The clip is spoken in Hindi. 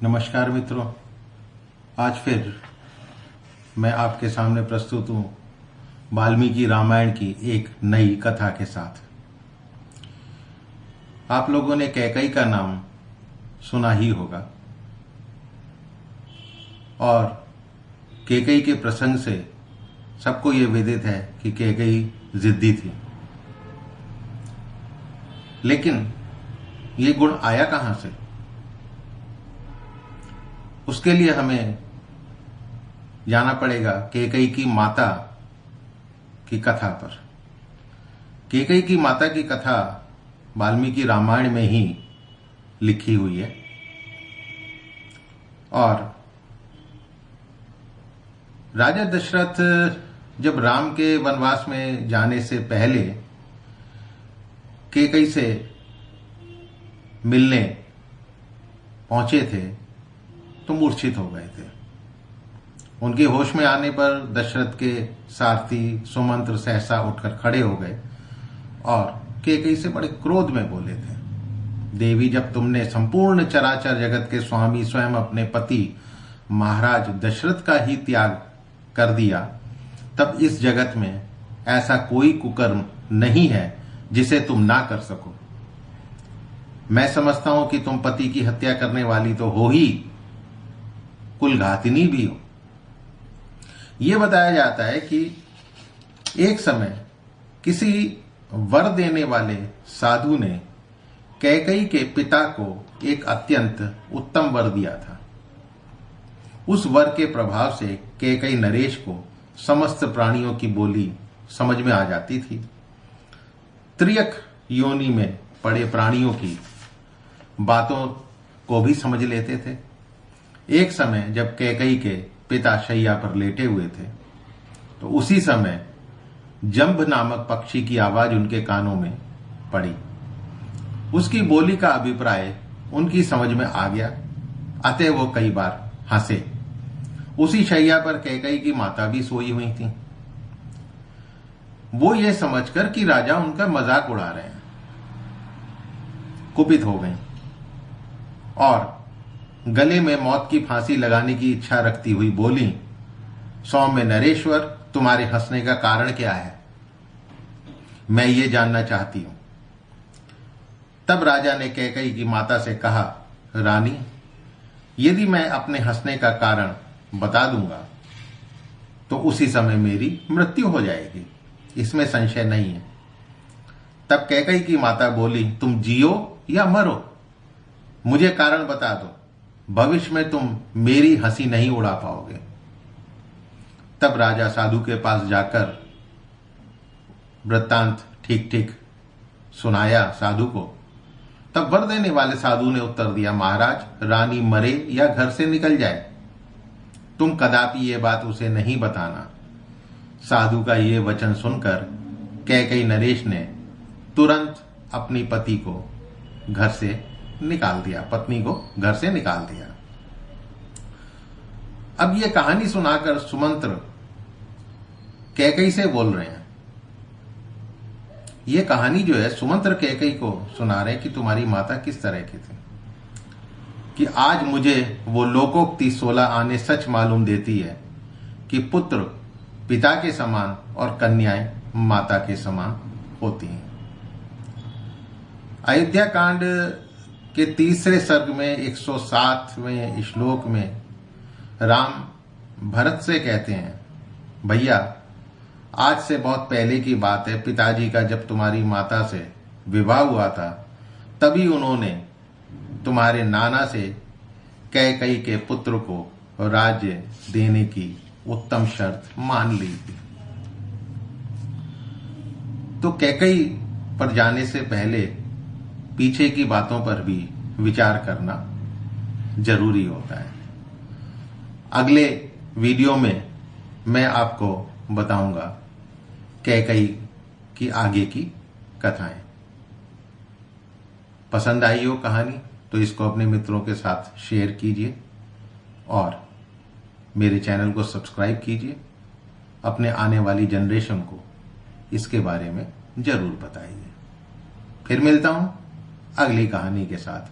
नमस्कार मित्रों, आज फिर मैं आपके सामने प्रस्तुत हूँ वाल्मीकि रामायण की एक नई कथा के साथ। आप लोगों ने कैकई का नाम सुना ही होगा और कैकई के प्रसंग से सबको ये विदित है कि कैकई जिद्दी थी। लेकिन ये गुण आया कहाँ से? उसके लिए हमें जाना पड़ेगा कैकई की माता की कथा पर। कैकई की माता की कथा वाल्मीकि रामायण में ही लिखी हुई है और राजा दशरथ जब राम के वनवास में जाने से पहले कैकई से मिलने पहुंचे थे तो मूर्छित हो गए थे। उनके होश में आने पर दशरथ के सारथी सुमंत्र सहसा उठकर खड़े हो गए और कैकई से बड़े क्रोध में बोले थे, देवी, जब तुमने संपूर्ण चराचर जगत के स्वामी स्वयं अपने पति महाराज दशरथ का ही त्याग कर दिया, तब इस जगत में ऐसा कोई कुकर्म नहीं है जिसे तुम ना कर सको। मैं समझता हूं कि तुम पति की हत्या करने वाली तो हो ही, कुलघातिनी भी हो। यह बताया जाता है कि एक समय किसी वर देने वाले साधु ने कैकई के पिता को एक अत्यंत उत्तम वर दिया था। उस वर के प्रभाव से कैकई नरेश को समस्त प्राणियों की बोली समझ में आ जाती थी। त्रियक योनि में पड़े प्राणियों की बातों को भी समझ लेते थे। एक समय जब कैकई के पिता शैया पर लेटे हुए थे तो उसी समय जंभ नामक पक्षी की आवाज उनके कानों में पड़ी। उसकी बोली का अभिप्राय उनकी समझ में आ गया, अतः वो कई बार हंसे। उसी शैया पर कैकई की माता भी सोई हुई थी। वो ये समझकर कि राजा उनका मजाक उड़ा रहे हैं, कुपित हो गई और गले में मौत की फांसी लगाने की इच्छा रखती हुई बोली, सौम्य नरेश्वर, तुम्हारे हंसने का कारण क्या है? मैं ये जानना चाहती हूं। तब राजा ने कैकई की माता से कहा, रानी, यदि मैं अपने हंसने का कारण बता दूंगा तो उसी समय मेरी मृत्यु हो जाएगी, इसमें संशय नहीं है। तब कैकई की माता बोली, तुम जियो या मरो, मुझे कारण बता दो, भविष्य में तुम मेरी हंसी नहीं उड़ा पाओगे। तब राजा साधु के पास जाकर वृत्तांत ठीक ठीक सुनाया साधु को। तब वर देने वाले साधु ने उत्तर दिया, महाराज, रानी मरे या घर से निकल जाए, तुम कदापि ये बात उसे नहीं बताना। साधु का ये वचन सुनकर कैकई नरेश ने तुरंत अपनी पति को घर से निकाल दिया, पत्नी को घर से निकाल दिया। अब यह कहानी सुनाकर सुमंत्र कैकई से बोल रहे हैं। यह कहानी जो है सुमंत्र कैकई को सुना रहे हैं कि तुम्हारी माता किस तरह की थी, कि आज मुझे वो लोकोक्ति 16 आने सच मालूम देती है कि पुत्र पिता के समान और कन्याएं माता के समान होती हैं। अयोध्या कांड के तीसरे सर्ग में 107वें श्लोक में राम भरत से कहते हैं, भैया, आज से बहुत पहले की बात है, पिताजी का जब तुम्हारी माता से विवाह हुआ था तभी उन्होंने तुम्हारे नाना से कैकई के पुत्र को राज्य देने की उत्तम शर्त मान ली थी। तो कैकई पर जाने से पहले पीछे की बातों पर भी विचार करना जरूरी होता है। अगले वीडियो में मैं आपको बताऊंगा कैकई की आगे की कथाएं। पसंद आई हो कहानी तो इसको अपने मित्रों के साथ शेयर कीजिए और मेरे चैनल को सब्सक्राइब कीजिए। अपने आने वाली जनरेशन को इसके बारे में जरूर बताइए। फिर मिलता हूं अगली कहानी के साथ।